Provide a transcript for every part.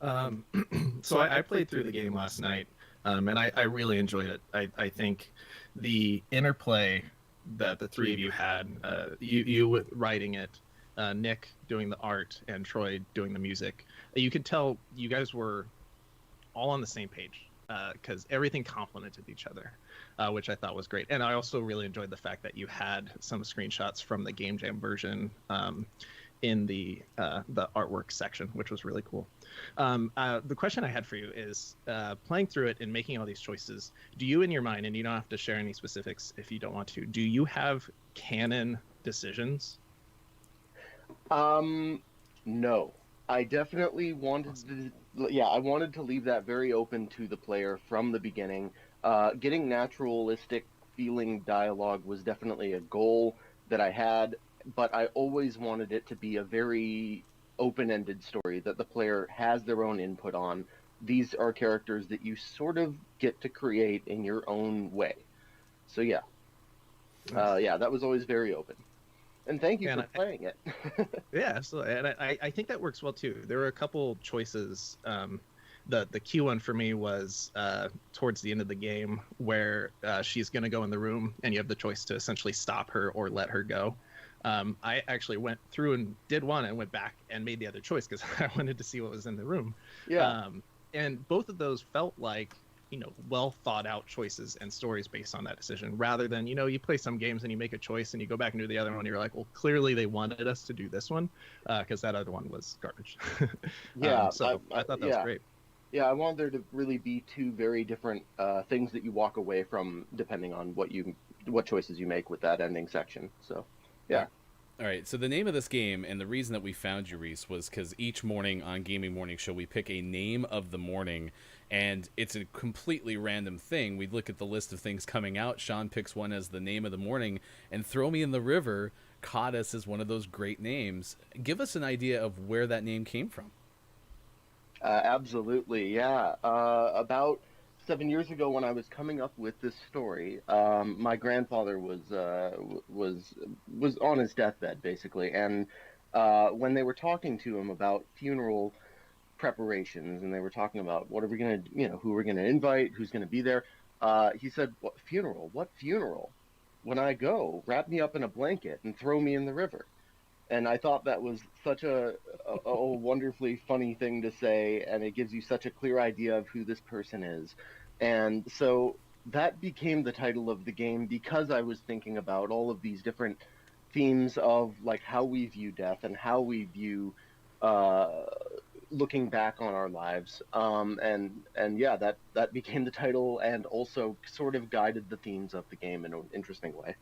Um, so I played through the game last night, and I really enjoyed it. I think the interplay that the three of you had, you writing it, Nick doing the art, and Troy doing the music, you could tell you guys were all on the same page because everything complemented each other, which I thought was great. And I also really enjoyed the fact that you had some screenshots from the Game Jam version in the artwork section, which was really cool. The question I had for you is playing through it and making all these choices. Do you, in your mind, and you don't have to share any specifics if you don't want to, do you have canon decisions? Um, no. I definitely Awesome. wanted to, yeah, I wanted to leave that very open to the player from the beginning. Getting naturalistic feeling dialogue was definitely a goal that I had, but I always wanted it to be a very open-ended story that the player has their own input on. These are characters that you sort of get to create in your own way. So yeah, Nice. yeah, that was always very open. And thank you And for playing it. yeah, absolutely. And I think that works well too. There were a couple choices. The key one for me was towards the end of the game where she's going to go in the room and you have the choice to essentially stop her or let her go. I actually went through and did one and went back and made the other choice because I wanted to see what was in the room. Yeah. And both of those felt like well thought out choices and stories based on that decision rather than you play some games and you make a choice and you go back and do the other one and you're like, well, clearly they wanted us to do this one because that other one was garbage. Yeah, So I thought that was yeah, great. yeah. I want there to really be two very different things that you walk away from, depending on what choices you make with that ending section. So, All yeah. right. All right, so the name of this game and the reason that we found you, Reese, was because each morning on Gaming Morning Show we pick a name of the morning, and it's a completely random thing. We look at the list of things coming out. Sean picks one as the name of the morning, and Throw Me in the River caught us as one of those great names. Give us an idea of where that name came from. Absolutely, yeah. About 7 years ago, when I was coming up with this story, my grandfather was on his deathbed, basically, and when they were talking to him about funeral preparations, and they were talking about what are we gonna, who we're gonna invite, who's gonna be there, he said, "What funeral? What funeral? When I go, wrap me up in a blanket and throw me in the river." And I thought that was such a wonderfully funny thing to say, and it gives you such a clear idea of who this person is. And so that became the title of the game because I was thinking about all of these different themes of like how we view death and how we view uh, looking back on our lives. And yeah, that became the title and also sort of guided the themes of the game in an interesting way.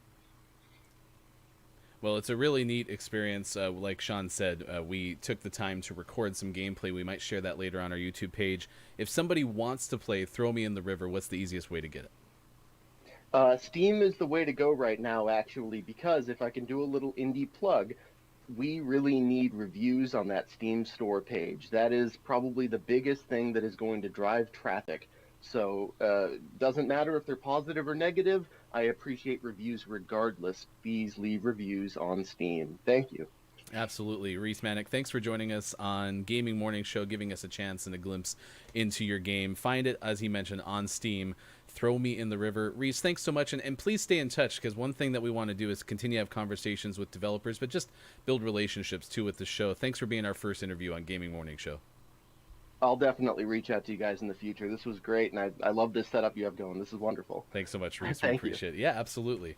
Well, it's a really neat experience. Like Sean said, we took the time to record some gameplay. We might share that later on our YouTube page. If somebody wants to play Throw Me in the River, what's the easiest way to get it? Steam is the way to go right now, actually, because if I can do a little indie plug, we really need reviews on that Steam store page. That is probably the biggest thing that is going to drive traffic. So, doesn't matter if they're positive or negative. I appreciate reviews regardless. Please leave reviews on Steam. Thank you. Absolutely. Reis Mahnic, thanks for joining us on Gaming Morning Show, giving us a chance and a glimpse into your game. Find it, as he mentioned, on Steam. Throw Me in the River. Reis, thanks so much. And please stay in touch because one thing that we want to do is continue to have conversations with developers, but just build relationships too with the show. Thanks for being our first interview on Gaming Morning Show. I'll definitely reach out to you guys in the future. This was great, and I love this setup you have going. This is wonderful. Thanks so much, Reese. We Thank you. appreciate it. Yeah, absolutely.